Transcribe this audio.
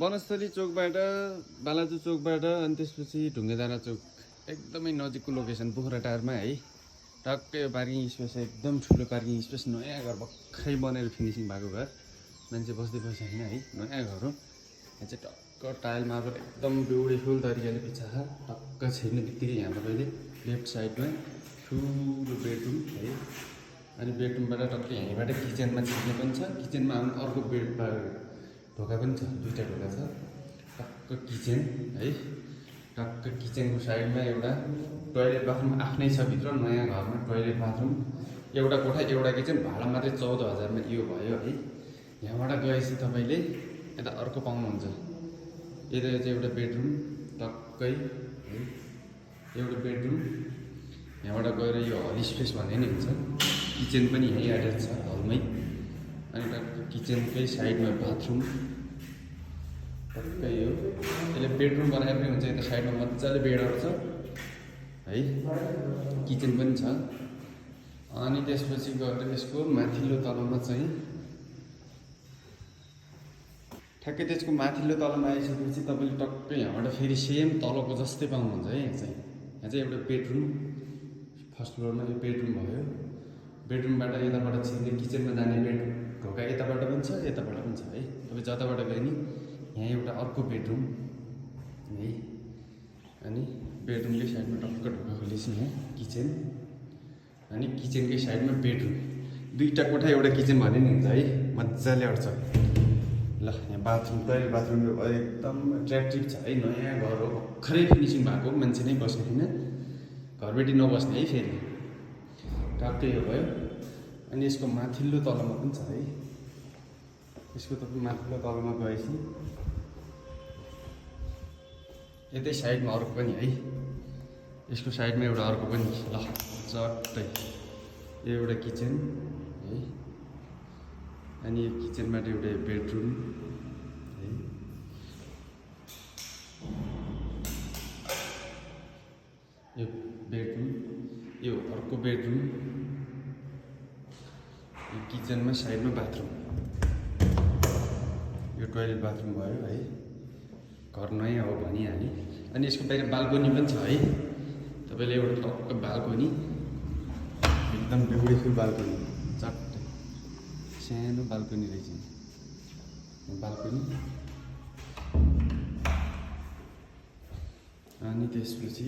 वनस्थली चोकबाट बालाजु चोकबाट अनि त्यसपछि ढुङ्गेडाँडा चोक एकदमै नजिकको लोकेसन पोखरा टारमा है। टक्कै पार्किङ स्पेस एकदम ठुलो पार्किङ स्पेस, नयाँ घर भर्खरै बनेर फिनिसिङ भएको घर, मान्छे बस्दै बसेको छैन है, नयाँ घर हो। यहाँ चाहिँ टक्क टाइल मार्बल एकदम ब्युटिफुल तरिकाले बिछाएको छ। टक्क छिर्ने बित्तिकै यहाँ तपाईँले लेफ्ट साइडमा ठुलो बेडरुम है, अनि बेडरुमबाट टक्कै यहीँबाट किचनमा छिर्ने पनि छ। किचनमा आउनु अर्को बेड ढोका पनि छ, दुईवटा ढोका छ। टक्क किचन है, टक्क किचनको साइडमा एउटा टोइलेट बाथरुम आफ्नै छ भित्र, नयाँ घरमा टोइलेट बाथरुम, एउटा कोठा एउटा किचन, भाडा मात्रै 14,000 मा यो भयो है। यहाँबाट गएपछि तपाईँले यता अर्को पाउनुहुन्छ, यता चाहिँ एउटा बेडरुम टक्कै है, एउटा बेडरुम। यहाँबाट गएर यो हल स्पेस भन्ने नै हुन्छ, किचन पनि यहीँ एटेच छ हलमै, अनि टक्क किचनकै साइडमा बाथरुम टक्कै यो यसले बेडरुम बनाएर पनि हुन्छ। यता साइडमा मजाले बेडहरू छ है, किचन पनि छ। अनि त्यसपछि गएर यसको माथिल्लो तलमा चाहिँ ठ्याक्कै त्यसको माथिल्लो तलमा आइसकेपछि तपाईँले टक्कै यहाँबाट फेरि सेम तलको जस्तै पाउनुहुन्छ है। यहाँ चाहिँ एउटा बेडरुम, फर्स्ट फ्लोरमा यो बेडरुम भयो। बेडरुमबाट यताबाट छिर्ने किचनमा जाने बेड ढोका यताबाट पनि छ यताबाट पनि छ है। तपाईँ जताबाट गए नि यहाँ एउटा अर्को बेडरुम है, अनि बेडरुमकै साइडमा टक्क ढोका खोलेपछि यहाँ किचन, अनि किचनकै साइडमा बेडरुम, दुईवटा कोठा एउटा किचन भने नि हुन्छ है, मजाले अट्छ। ल यहाँ बाथरुम, टोइलेट बाथरुम एकदम एट्र्याक्टिभ छ है, नयाँ घर हो, भर्खरै फिनिसिङ भएको, मान्छे नै बस्ने होइन, घरबेटी नबस्ने है फेरि। टक्कै यो भयो। अनि यसको माथिल्लो तलमा पनि छ है, यसको तपाईँ माथिल्लो तलमा गएपछि यतै साइडमा अर्को पनि है, यसको साइडमा एउटा अर्को पनि ल चट्टै यो एउटा किचन है, अनि यो किचनबाट एउटा बेडरुम है, यो बेडरुम, यो अर्को बेडरुम, यो किचनमा साइडमा बाथरुम, यो टोइलेट बाथरुम भयो है। घर नयाँ हो भनिहालेँ। अनि यसको बाहिर बाल्कोनी पनि छ है, तपाईँले एउटा टक्क बाल्कोनी, एकदम ब्युटिफुल बाल्कोनी, चट्टै सानो बाल्कोनी रहेछ बाल्कोनी। अनि त्यसपछि